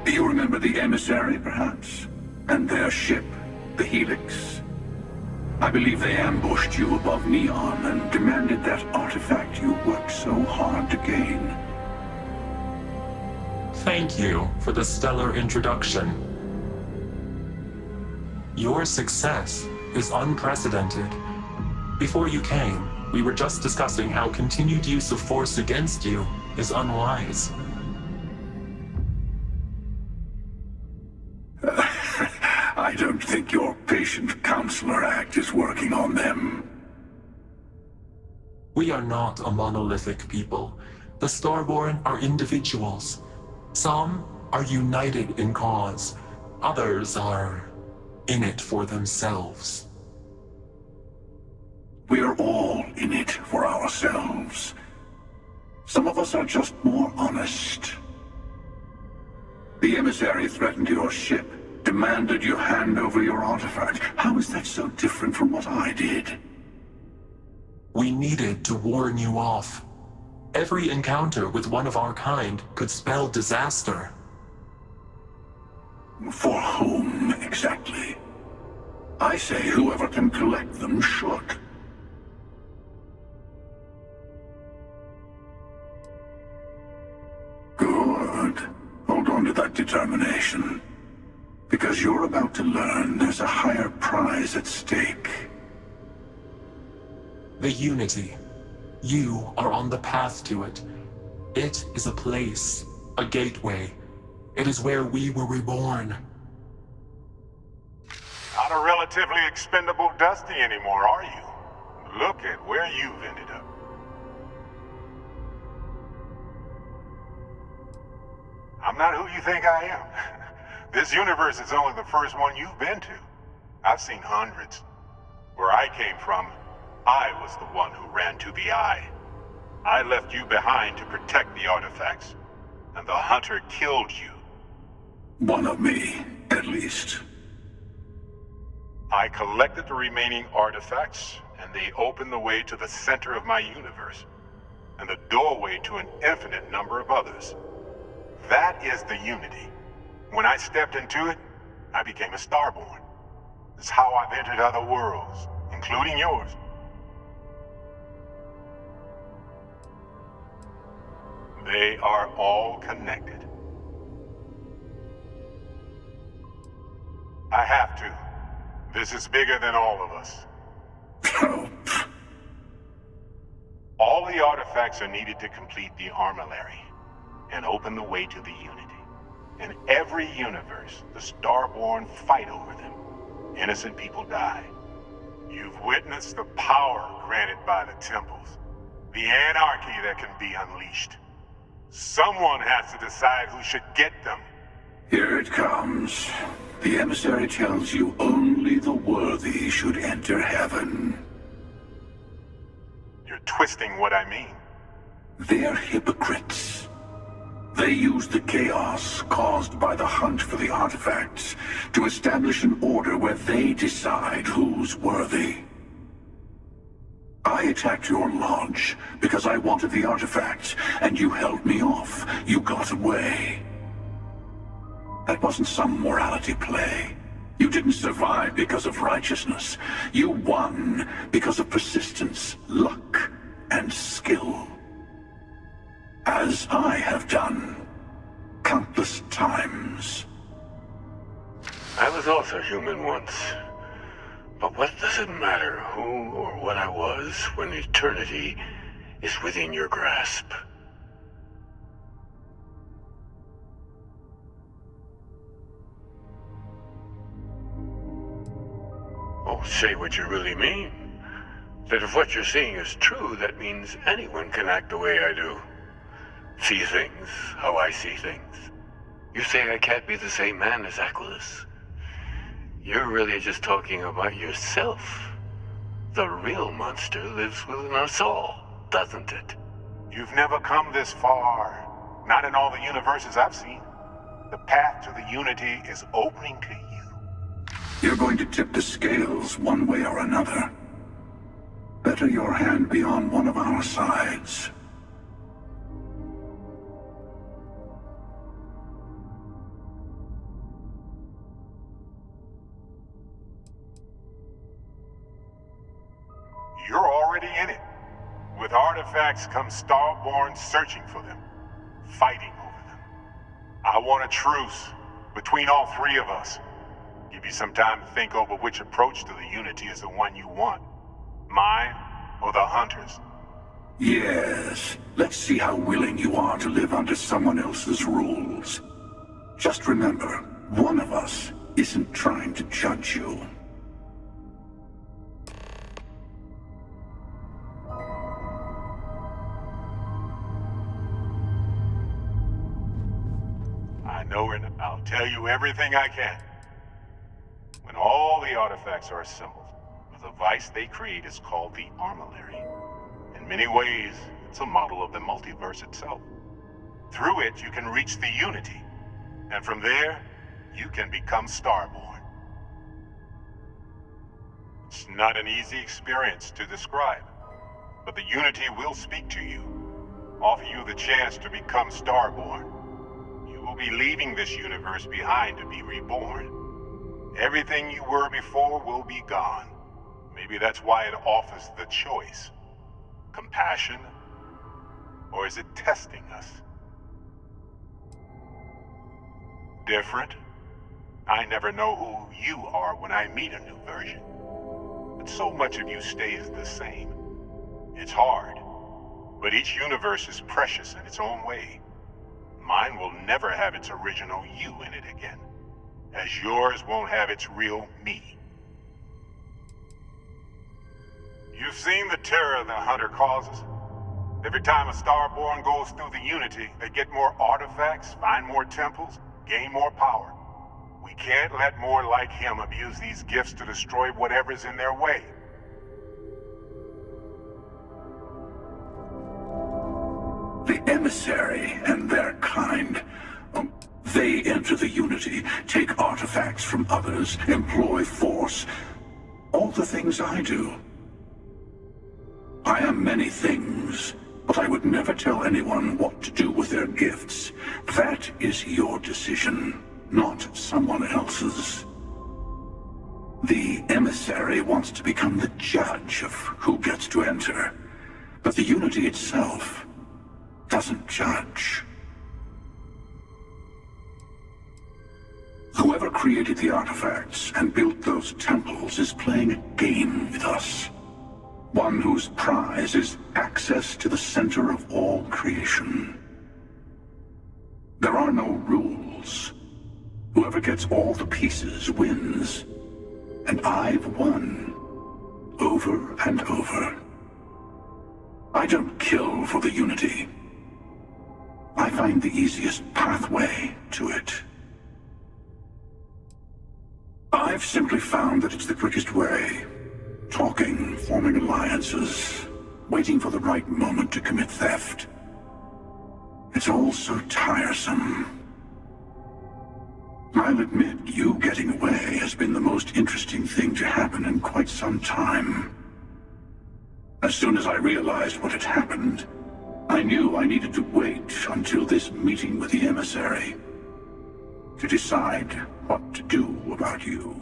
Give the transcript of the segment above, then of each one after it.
You remember the emissary, perhaps? And their ship, the Helix? I believe they ambushed you above Neon and demanded that artifact you worked so hard to gain. Thank you for the stellar introduction. Your success is unprecedented. Before you came, we were just discussing how continued use of force against you is unwise. I don't think your patient counselor act is working on them. We are not a monolithic people. The Starborn are individuals. Some are united in cause. Others are in it for themselves. We are all in it for ourselves. Some of us are just more honest. The emissary threatened your ship, demanded you hand over your artifact. How is that so different from what I did? We needed to warn you off. Every encounter with one of our kind could spell disaster. For whom, exactly? I say whoever can collect them should. Good. Hold on to that determination. Because you're about to learn there's a higher prize at stake. The Unity. You are on the path to it. It is a place, a gateway. It is where we were reborn. Not a relatively expendable Dusty anymore, are you? Look at where you've ended up. I'm not who you think I am. This universe is only the first one you've been to. I've seen hundreds. Where I came from, I was the one who ran to the Eye. I left you behind to protect the artifacts, and the Hunter killed you. One of me, at least. I collected the remaining artifacts, and they opened the way to the center of my universe, and the doorway to an infinite number of others. That is the Unity. When I stepped into it, I became a Starborn. It's how I've entered other worlds, including yours. They are all connected. I have to. This is bigger than all of us. All the artifacts are needed to complete the Armillary and open the way to the Unity. In every universe, the Starborn fight over them. Innocent people die. You've witnessed the power granted by the temples, the anarchy that can be unleashed. Someone has to decide who should get them. Here it comes. The emissary tells you only the worthy should enter heaven. You're twisting what I mean. They're hypocrites. They use the chaos caused by the hunt for the artifacts to establish an order where they decide who's worthy. I attacked your lodge because I wanted the artifacts, and you held me off. You got away. That wasn't some morality play. You didn't survive because of righteousness. You won because of persistence, luck, and skill. As I have done, countless times. I was also human once. But what does it matter who or what I was when eternity is within your grasp? Oh, say what you really mean. That if what you're seeing is true, that means anyone can act the way I do. See things how I see things. You say I can't be the same man as Aquilus. You're really just talking about yourself. The real monster lives within us all, doesn't it? You've never come this far. Not in all the universes I've seen. The path to the Unity is opening to you. You're going to tip the scales one way or another. Better your hand be on one of our sides. You're already in it. With artifacts comes Starborn searching for them, fighting over them. I want a truce between all three of us. Give you some time to think over which approach to the Unity is the one you want. Mine or the Hunters? Yes. Let's see how willing you are to live under someone else's rules. Just remember, one of us isn't trying to judge you. I know it. I'll tell you everything I can. When all the artifacts are assembled, the device they create is called the Armillary. In many ways, it's a model of the multiverse itself. Through it, you can reach the Unity, and from there, you can become Starborn. It's not an easy experience to describe, but the Unity will speak to you, offer you the chance to become Starborn. You will be leaving this universe behind to be reborn. Everything you were before will be gone. Maybe that's why it offers the choice. Compassion? Or is it testing us? Different? I never know who you are when I meet a new version. But so much of you stays the same. It's hard. But each universe is precious in its own way. Mine will never have its original you in it again, as yours won't have its real me. You've seen the terror the Hunter causes. Every time a Starborn goes through the Unity, they get more artifacts, find more temples, gain more power. We can't let more like him abuse these gifts to destroy whatever's in their way. The Emissary and their kind. They enter the Unity, take artifacts from others, employ force. All the things I do. I am many things, but I would never tell anyone what to do with their gifts. That is your decision, not someone else's. The Emissary wants to become the judge of who gets to enter, but the Unity itself doesn't judge. Whoever created the artifacts and built those temples is playing a game with us. One whose prize is access to the center of all creation. There are no rules. Whoever gets all the pieces wins. And I've won. Over and over. I don't kill for the Unity. I find the easiest pathway to it. I've simply found that it's the quickest way. Talking, forming alliances, waiting for the right moment to commit theft. It's all so tiresome. I'll admit, you getting away has been the most interesting thing to happen in quite some time. As soon as I realized what had happened, I knew I needed to wait until this meeting with the Emissary to decide what to do about you.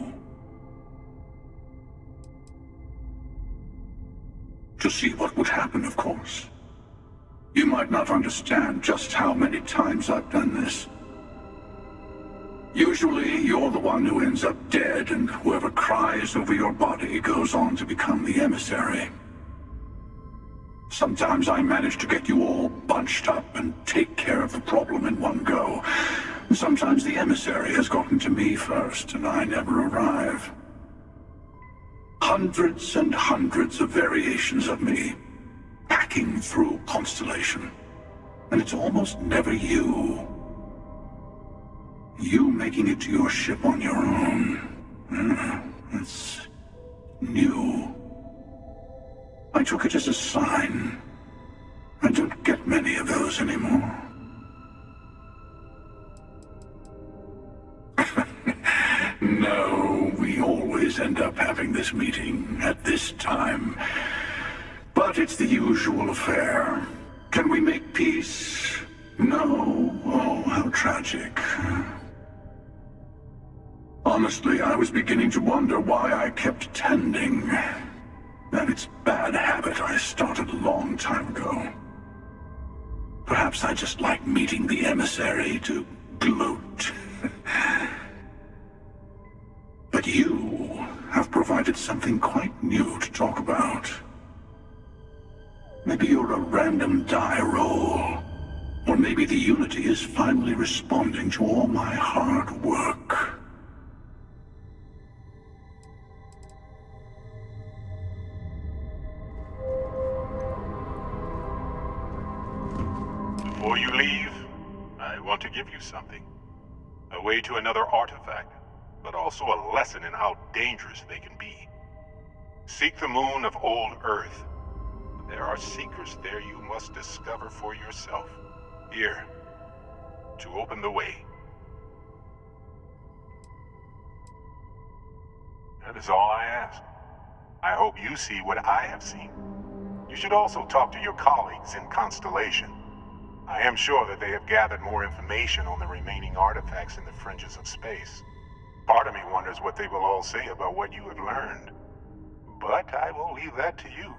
To see what would happen, of course. You might not understand just how many times I've done this. Usually, you're the one who ends up dead, and whoever cries over your body goes on to become the Emissary. Sometimes I manage to get you all bunched up and take care of the problem in one go. Sometimes the Emissary has gotten to me first, and I never arrive. Hundreds and hundreds of variations of me, hacking through Constellation. And it's almost never you. You making it to your ship on your own. It's new. I took it as a sign. I don't get many of those anymore. No, we always end up having this meeting at this time. But it's the usual affair. Can we make peace? No. Oh, how tragic. Honestly, I was beginning to wonder why I kept attending. and it's a bad habit I started a long time ago. Perhaps I just like meeting the emissary to gloat. But you have provided something quite new to talk about. Maybe you're a random die roll. Or maybe the Unity is finally responding to all my hard work. Before you leave, I want to give you something. A way to another artifact, but also a lesson in how dangerous they can be. Seek the moon of old Earth. There are seekers there you must discover for yourself. Here, to open the way. That is all I ask. I hope you see what I have seen. You should also talk to your colleagues in Constellation. I am sure that they have gathered more information on the remaining artifacts in the fringes of space. Part of me wonders what they will all say about what you have learned. But I will leave that to you.